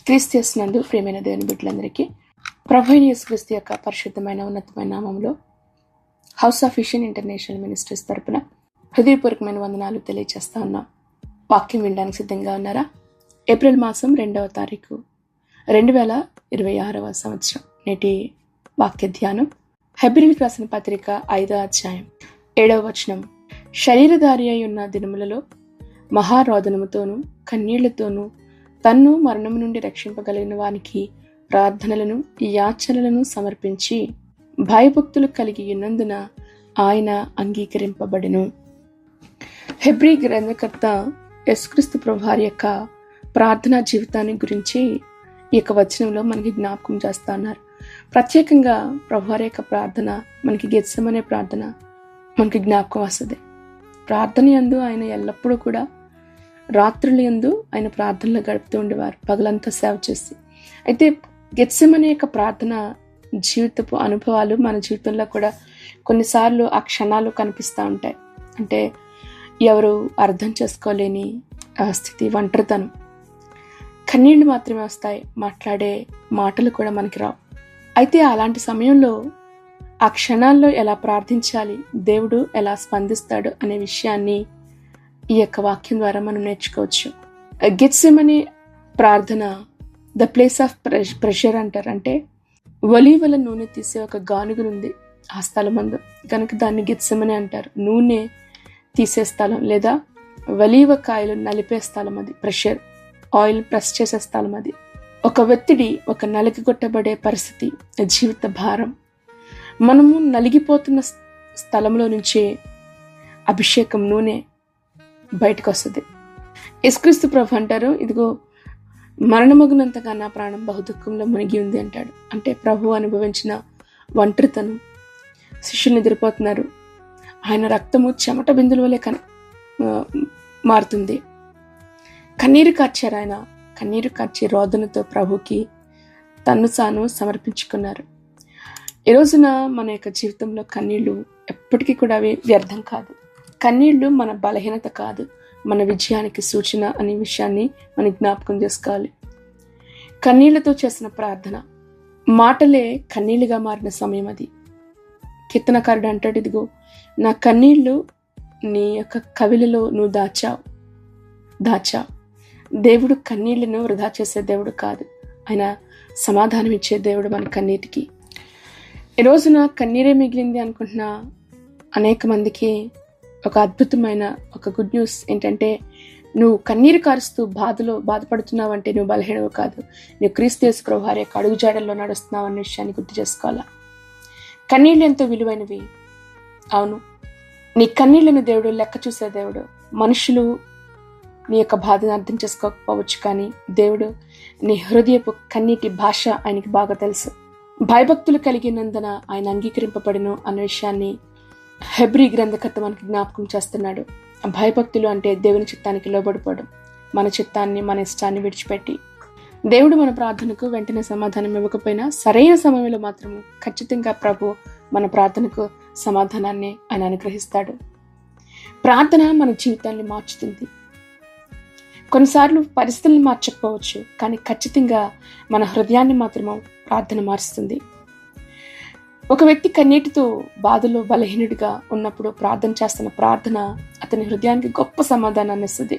క్రీస్తునందు ప్రియమైన దేవుని బిడ్డలందరికీ ప్రభువైన యేసుక్రీస్తు యొక్క పరిశుద్ధమైన ఉన్నతమైన నామంలో house of vision international ministries తరపున హృదయపూర్వకమైన వందనాలు తెలియజేస్తా ఉన్నాం. వాక్యం వినడానికి సిద్ధంగా ఉన్నారా? ఏప్రిల్ మాసం 2వ తారీఖు 2026 సంవత్సరం నేటి వాక్య ధ్యానం హెబ్రీయులకు రాసిన పత్రిక 5వ అధ్యాయం 7వ వచనం. శరీరధారి అయి ఉన్న దినములలో మహారోదనముతోనూ కన్నీళ్లతోనూ తన్ను మరణము నుండి రక్షింపగలిగిన వానికి ప్రార్థనలను యాచనలను సమర్పించి భయభక్తులు కలిగి ఉన్నందున ఆయన అంగీకరింపబడెను. హెబ్రీ గ్రంథకర్త యేసుక్రీస్తు ప్రభువారి యొక్క ప్రార్థనా జీవితాన్ని గురించి ఈ యొక్క వచనంలో మనకి జ్ఞాపకం చేస్తా ఉన్నారు. ప్రత్యేకంగా ప్రభువారి యొక్క ప్రార్థన మనకి గెత్సెమనే ప్రార్థన మనకి జ్ఞాపకం వస్తుంది. ప్రార్థన యందు ఆయన ఎల్లప్పుడూ కూడా రాత్రుల యందు ఆయన ప్రార్థనలు గడుపుతూ ఉండేవారు, పగలంతా సేవ చేసి. అయితే గెత్సెమనే యొక్క ప్రార్థన జీవితపు అనుభవాలు మన జీవితంలో కూడా కొన్నిసార్లు ఆ క్షణాలు కనిపిస్తూ ఉంటాయి. అంటే ఎవరు అర్థం చేసుకోలేని స్థితి, ఒంటరితనం, కన్నీళ్లు మాత్రమే వస్తాయి, మాట్లాడే మాటలు కూడా మనకి రావు. అయితే అలాంటి సమయంలో ఆ క్షణాల్లో ఎలా ప్రార్థించాలి, దేవుడు ఎలా స్పందిస్తాడు అనే విషయాన్ని ఈ యొక్క వాక్యం ద్వారా మనం నేర్చుకోవచ్చు. గెత్సెమనే ప్రార్థన ద ప్లేస్ ఆఫ్ ప్రెషర్ అంటారు. అంటే ఒలీవల నూనె తీసే ఒక గానుగునుంది ఆ స్థలం అందు, కనుక దాన్ని గెత్సెమనే అంటారు. నూనె తీసే స్థలం లేదా ఒలీవ కాయలు నలిపే స్థలం, అది ప్రెషర్, ఆయిల్ ప్రెస్ చేసే స్థలం. అది ఒక ఒత్తిడి, ఒక నలిగికొట్టబడే పరిస్థితి, జీవిత భారం. మనము నలిగిపోతున్న స్థలంలో నుంచే అభిషేకం, నూనె బయటకు వస్తుంది. యేసుక్రీస్తు ప్రభు అంటారు, ఇదిగో మరణమగునంతగా నా ప్రాణం బహుదుఃఖంలో మునిగి ఉంది అంటాడు. అంటే ప్రభు అనుభవించిన ఒంటరితనం, శిష్యులు నిద్రపోతున్నారు, ఆయన రక్తము చెమట బిందుల వలె మారుతుంది. కన్నీరు కార్చారు, ఆయన కన్నీరు కార్చి రోదనతో ప్రభుకి తన్ను తాను సమర్పించుకున్నారు. ఈ రోజున మన యొక్క జీవితంలో కన్నీళ్లు ఎప్పటికీ కూడా అవి వ్యర్థం కాదు. కన్నీళ్లు మన బలహీనత కాదు, మన విజయానికి సూచన అనే విషయాన్ని మనం జ్ఞాపకం చేసుకోవాలి. కన్నీళ్లతో చేసిన ప్రార్థన, మాటలే కన్నీళ్లుగా మారిన సమయం అది. కీర్తనకారుడు అంటాడు, ఇదిగో నా కన్నీళ్లు నీ యొక్క కవిలలో నువ్వు దాచావు. దేవుడు కన్నీళ్లను వృధా చేసే దేవుడు కాదు, ఆయన సమాధానం ఇచ్చే దేవుడు మన కన్నీటికి. ఈ రోజున కన్నీరే మిగిలింది అనుకుంటున్న అనేక మందికి ఒక అద్భుతమైన ఒక గుడ్ న్యూస్ ఏంటంటే, నువ్వు కన్నీరు కారుస్తూ బాధపడుతున్నావు అంటే నువ్వు బలహీనవు కాదు, నువ్వు క్రీస్తు యేసు ప్రభువారి యొక్క అడుగుజాడల్లో నడుస్తున్నావు అనే విషయాన్ని గుర్తు చేసుకోవాలా. కన్నీళ్ళు ఎంతో విలువైనవి. అవును, నీ కన్నీళ్లను దేవుడు లెక్క చూసే దేవుడు. మనుషులు నీ యొక్క బాధను అర్థం చేసుకోకపోవచ్చు, కానీ దేవుడు నీ హృదయపు కన్నీటి భాష ఆయనకి బాగా తెలుసు. భయభక్తులు కలిగినందున ఆయన అంగీకరింపబడెను అనే విషయాన్ని హెబ్రీ గ్రంథకర్త మనకి జ్ఞాపకం చేస్తున్నాడు. భయభక్తులు అంటే దేవుని చిత్తానికి లోబడిపోవడం, మన చిత్తాన్ని, మన ఇష్టాన్ని విడిచిపెట్టి. దేవుడు మన ప్రార్థనకు వెంటనే సమాధానం ఇవ్వకపోయినా సరైన సమయంలో మాత్రము ఖచ్చితంగా ప్రభు మన ప్రార్థనకు సమాధానాన్ని ఆయన అనుగ్రహిస్తాడు. ప్రార్థన మన జీవితాన్ని మార్చుతుంది. కొన్నిసార్లు పరిస్థితులను మార్చకపోవచ్చు, కానీ ఖచ్చితంగా మన హృదయాన్ని మాత్రము ప్రార్థన మారుస్తుంది. ఒక వ్యక్తి కన్నీటితో బాధలో బలహీనుడిగా ఉన్నప్పుడు ప్రార్థన చేస్తున్న ప్రార్థన అతని హృదయానికి గొప్ప సమాధానాన్ని ఇస్తుంది.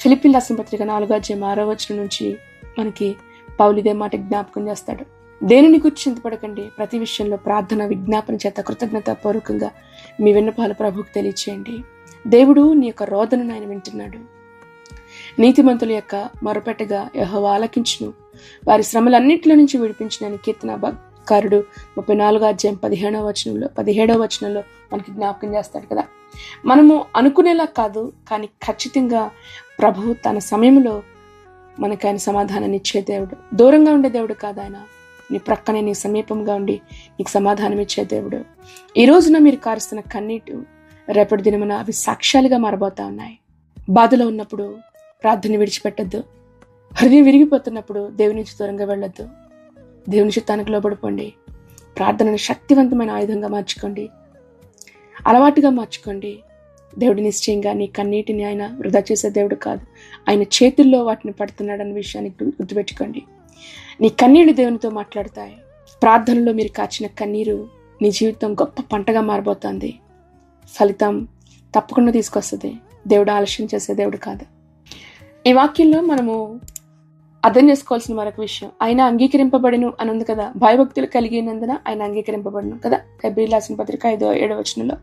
ఫిలిప్పీయులకు రాసిన పత్రిక 4వ అధ్యాయం 6వ వచనం నుంచి మనకి పౌలు ఇదే మాట జ్ఞాపకం చేస్తాడు. దేనిని గురించి చింతపడకండి, ప్రతి విషయంలో ప్రార్థన విజ్ఞాపన చేత కృతజ్ఞతాపూర్వకంగా మీ విన్నపాలు ప్రభువుకు తెలియచేయండి. దేవుడు నీ యొక్క రోదనను ఆయన వింటున్నాడు. నీతిమంతుల యొక్క మొరపెట్టగా యెహోవా ఆలకించును, వారి శ్రమలన్నింటిలో నుంచి విడిపించిన కీర్తనకారుడు 34వ అధ్యాయం 17వ వచనంలో మనకి జ్ఞాపకం చేస్తాడు కదా. మనము అనుకునేలా కాదు, కానీ ఖచ్చితంగా ప్రభువు తన సమయంలో మనకు ఆయన సమాధానాన్ని ఇచ్చే దేవుడు. దూరంగా ఉండే దేవుడు కాదు ఆయన, నీ ప్రక్కనే నీ సమీపంగా ఉండి నీకు సమాధానం ఇచ్చే దేవుడు. ఈ రోజున మీరు కారుస్తున్న కన్నీటు రేపటి దినమున అవి సాక్ష్యాలుగా మారబోతా ఉన్నాయి. బాధలో ఉన్నప్పుడు ప్రార్థన విడిచిపెట్టద్దు. హృదయం విరిగిపోతున్నప్పుడు దేవుని నుంచి దూరంగా వెళ్ళొద్దు. దేవుని చిత్తానికి లోబడిపోండి. ప్రార్థనను శక్తివంతమైన ఆయుధంగా మార్చుకోండి, అలవాటుగా మార్చుకోండి. దేవుడు నిశ్చయంగా నీ కన్నీటిని ఆయన వృధా చేసే దేవుడు కాదు. ఆయన చేతుల్లో వాటిని పడుతున్నాడన్న విషయాన్ని గుర్తుపెట్టుకోండి. నీ కన్నీళ్లు దేవునితో మాట్లాడతాయి. ప్రార్థనలో మీరు కాచిన కన్నీరు నీ జీవితం గొప్ప పంటగా మారబోతుంది. ఫలితం తప్పకుండా తీసుకొస్తుంది. దేవుడు ఆలస్యం చేసే దేవుడు కాదు. ఈ వాక్యంలో మనము అర్థం చేసుకోవాల్సిన మరొక విషయం, ఆయన అంగీకరింపబడిను అని ఉంది కదా. భయభక్తులు కలిగినందున ఆయన అంగీకరింపబడిను కదా, హెబ్రీయులకు రాసిన పత్రిక 5:7 వచనంలో.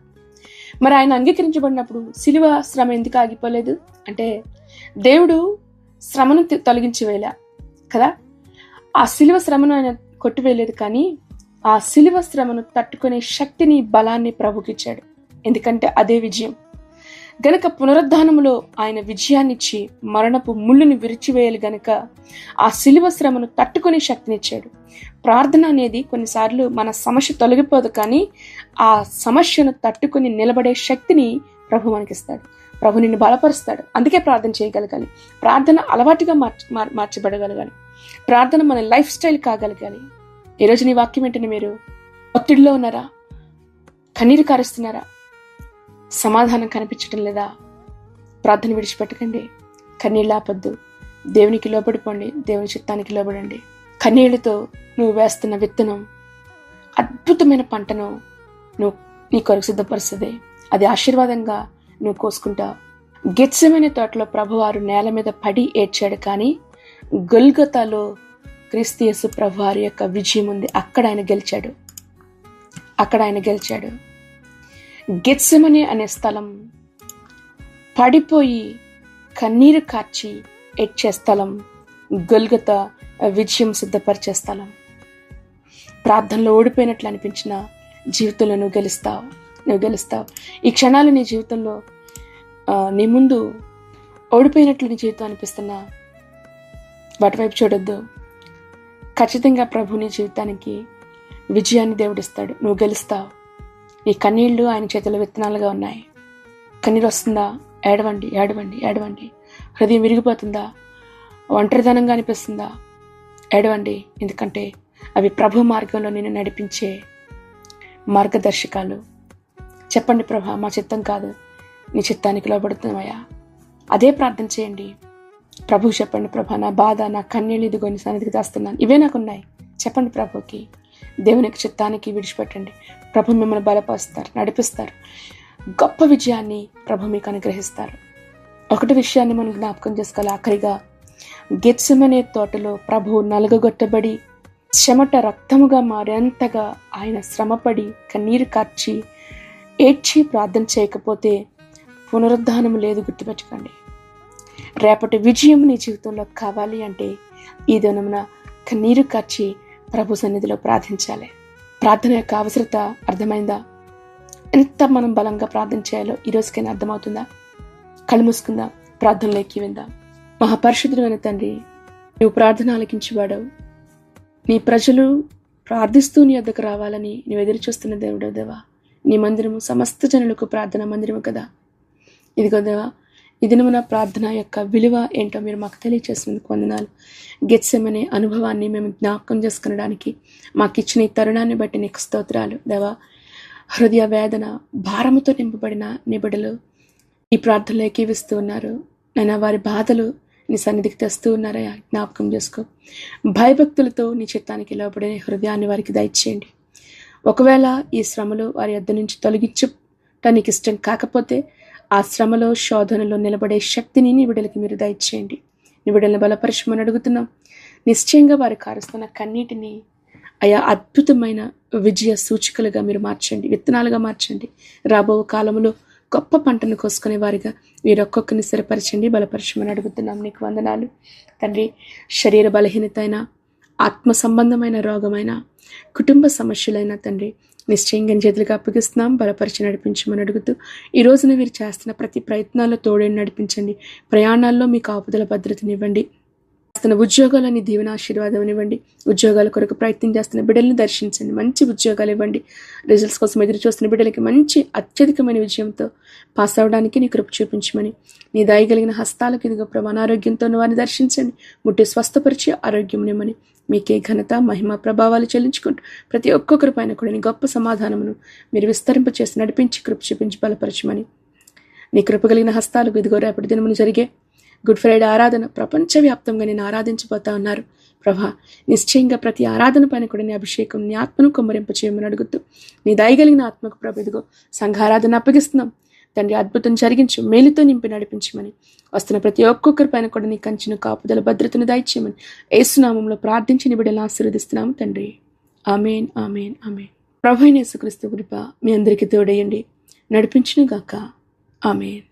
మరి ఆయన అంగీకరించబడినప్పుడు సిలువ శ్రమ ఎందుకు ఆగిపోలేదు అంటే, దేవుడు శ్రమను తొలగించి వేలా కదా. ఆ సిలువ శ్రమను ఆయన కొట్టివేయలేదు, కానీ ఆ సిలువ శ్రమను తట్టుకునే శక్తిని, బలాన్ని ప్రభుకిచ్చాడు. ఎందుకంటే అదే విజయం గనక. పునరుద్ధానములో ఆయన విజయాన్నిచ్చి మరణపు ముళ్ళుని విరిచివేయాలి గనక ఆ సిలువ శ్రమను తట్టుకునే శక్తినిచ్చాడు. ప్రార్థన అనేది కొన్నిసార్లు మన సమస్య తొలగిపోదు, కానీ ఆ సమస్యను తట్టుకుని నిలబడే శక్తిని ప్రభు మనకిస్తాడు. ప్రభు నిన్ను బలపరుస్తాడు. అందుకే ప్రార్థన చేయగలగాలి. ప్రార్థన అలవాటుగా మార్చబడగలగాలి. ప్రార్థన మన లైఫ్ స్టైల్ కాగలగాలి. ఈరోజు నీ వాక్యం ఏంటని మీరు ఒత్తిడిలో ఉన్నారా? కన్నీరు కారుస్తున్నారా? సమాధానం కనిపించటం లేదా? ప్రార్థన విడిచిపెట్టకండి. కన్నీళ్ళు ఆపొద్దు. దేవునికి లోబడిపోండి. దేవుని చిత్తానికి లోబడండి. కన్నీళ్లతో నువ్వు వేస్తున్న విత్తనం అద్భుతమైన పంటను నీ కొరకు సిద్ధపరుస్తుంది. అది ఆశీర్వాదంగా నువ్వు కోసుకుంటావు. గెత్సెమనే తోటలో ప్రభువారు నేల మీద పడి ఏడ్చాడు, కానీ గొల్గొతాలో క్రీస్తు యేసు ప్రభువారి యొక్క విజయం ఉంది. అక్కడ ఆయన గెలిచాడు. గెత్సెమనే అనే స్థలం పడిపోయి కన్నీరు కార్చి ఏడ్చే స్థలం. గొల్గొతా విజయం సిద్ధపరిచే స్థలం. ప్రార్థనలో ఓడిపోయినట్లు అనిపించిన జీవితంలో నువ్వు గెలుస్తావు. ఈ క్షణాలు నీ జీవితంలో నీ ముందు ఓడిపోయినట్లు నీ జీవితం అనిపిస్తున్నా వాటి వైపు చూడొద్దు. ఖచ్చితంగా ప్రభు నీ జీవితానికి విజయాన్ని దేవుడిస్తాడు. నువ్వు గెలుస్తావు. నీ కన్నీళ్లు ఆయన చేతిలో విత్తనాలుగా ఉన్నాయి. కన్నీరు వస్తుందా? ఏడవండి. హృదయం విరిగిపోతుందా? ఒంటరిదనంగా అనిపిస్తుందా? ఏడవండి. ఎందుకంటే అవి ప్రభు మార్గంలో నిన్ను నడిపించే మార్గదర్శకాలు. చెప్పండి, ప్రభా మా చిత్తం కాదు, నీ చిత్తానికి లోబడుతున్నామయ్యా. అదే ప్రార్థన చేయండి. ప్రభువు చెప్పండి, ప్రభా నా బాధ, నా కన్నీళ్ళు ఇదిగో నీ సన్నిధికి దాస్తున్నాను, ఇవే నాకున్నాయి. చెప్పండి ప్రభుకి. దేవునికి చిత్తానికి విడిచిపెట్టండి. ప్రభు మిమ్మల్ని బలపరుస్తారు, నడిపిస్తారు. గొప్ప విజయాన్ని ప్రభు మీకు అనుగ్రహిస్తారు. ఒకటి విషయాన్ని మనం జ్ఞాపకం చేసుకోవాలి. ఆఖరిగా గెత్సెమనే తోటలో ప్రభు నలగగొట్టబడి చెమట రక్తముగా మారేంతగా ఆయన శ్రమపడి కన్నీరు కార్చి ఏడ్చి ప్రార్థన చేయకపోతే పునరుద్ధానం లేదు. గుర్తుపెట్టుకోండి. రేపటి విజయం నీ జీవితంలో కావాలి అంటే ఈ దినమున కన్నీరు కార్చి ప్రభు సన్నిధిలో ప్రార్థించాలి. ప్రార్థన యొక్క అవసరత అర్థమైందా? ఎంత మనం బలంగా ప్రార్థన చేయాలో ఈ రోజుకైనా అర్థమవుతుందా? కళ్ళు మూసుకుందా, ప్రార్థనలోకి విందాం. మహాపరిశుద్ధుడైన తండ్రి, నువ్వు ప్రార్థన ఆలకించేవాడవు. నీ ప్రజలు ప్రార్థిస్తూ నీ వద్దకు రావాలని నువ్వు ఎదురు చూస్తున్న దేవుడు దేవా. నీ మందిరము సమస్త జనులకు ప్రార్థన మందిరము కదా. ఇదిగో దేవా, ఈ దినమున ప్రార్థన యొక్క విలువ ఏంటో మీరు మాకు తెలియచేసినందుకు వందనాలు. గెత్సెమనే అనుభవాన్ని మేము జ్ఞాపకం చేసుకునడానికి మాకు ఇచ్చిన ఈ తరుణాన్ని బట్టి నీకు స్తోత్రాలు దేవా. హృదయ వేదన భారముతో నింపబడిన నీ బిడ్డలు ఈ ప్రార్థనలో ఏకీవిస్తూ ఉన్నారు. నైనా వారి బాధలు నీ సన్నిధికి తెస్తూ ఉన్నారయ్యా. జ్ఞాపకం చేసుకో. భయభక్తులతో నీ చిత్తానికి లోబడే హృదయాన్ని వారికి దయచేయండి. ఒకవేళ ఈ శ్రమలు వారి యొద్ద నుంచి తొలగించటానికి ఇష్టం కాకపోతే ఆ శ్రమలో, శోధనలో నిలబడే శక్తిని నీ బిడ్డలకి మీరు దయచేయండి. నీ బిడ్డలను బలపరచమని అడుగుతున్నాం. నిశ్చయంగా వారి కారుస్తున్న కన్నీటిని అయా అద్భుతమైన విజయ సూచికలుగా మీరు మార్చండి, విత్తనాలుగా మార్చండి. రాబో కాలంలో గొప్ప పంటను కోసుకునే వారిగా మీరు ఒక్కొక్కరిని స్థిరపరచండి, బలపరచమని అడుగుతున్నాం. నీకు వందనాలు తండ్రి. శరీర బలహీనత అయినా, ఆత్మ సంబంధమైన రోగమైన, కుటుంబ సమస్యలైనా తండ్రి నిశ్చయంగా చేతులుగా అప్పగిస్తున్నాం. బలపరిచి నడిపించమని అడుగుతూ ఈ రోజున మీరు చేస్తున్న ప్రతి ప్రయత్నాల్లో తోడేని నడిపించండి. ప్రయాణాల్లో మీకు ఆపుదల భద్రతనివ్వండి. చేస్తున్న ఉద్యోగాలని దీవెన ఆశీర్వాదం ఇవ్వండి. ఉద్యోగాల కొరకు ప్రయత్నం చేస్తున్న బిడ్డల్ని దర్శించండి. మంచి ఉద్యోగాలు ఇవ్వండి. రిజల్ట్స్ కోసం ఎదురు చూస్తున్న బిడ్డలకి మంచి అత్యధికమైన విజయంతో పాస్ అవడానికి నీ కృప చూపించమని, నీ దయగలిగిన హస్తాలకు ఇదిగో ప్రభు అనారోగ్యంతో వారిని దర్శించండి. ముట్టి స్వస్థపరిచి ఆరోగ్యం నిమ్మని మీకే ఘనత, మహిమ, ప్రభావాలు చెల్లించుకుంటూ ప్రతి ఒక్కొక్కరి పైన కూడా నీ గొప్ప సమాధానమును మీరు విస్తరింపచేసి నడిపించి కృప చూపించి బలపరచమని నీ కృప కలిగిన హస్తాలకు ఇదిగో రేపటి దినమును జరిగే గుడ్ ఫ్రైడే ఆరాధన ప్రపంచవ్యాప్తంగా నేను ఆరాధించబోతా ఉన్నారు ప్రభా. నిశ్చయంగా ప్రతి ఆరాధన పైన కూడా నీ అభిషేకం, నీ ఆత్మను కొమ్మరింప చేయమని అడుగుతూ నీ దయగలిగిన ఆత్మకు ప్రభు ఇదిగో సంఘారాధన అప్పగిస్తున్నాం తండ్రి. అద్భుతం జరిగించు, మేలుతో నింపి నడిపించమని, వస్తున్న ప్రతి ఒక్కొక్కరి పైన కూడా నీ కంచెను, కాపుదల, భద్రతను దయచేయమని యేసునామంలో ప్రార్థించి నీ బిడ్డలను ఆశీర్వదిస్తున్నాము తండ్రి. ఆమేన్, ఆమేన్, ఆమేన్. ప్రభు అయిన యేసుక్రీస్తు కృప మీ అందరికీ తోడేయండి, నడిపించును గాక. ఆమేన్.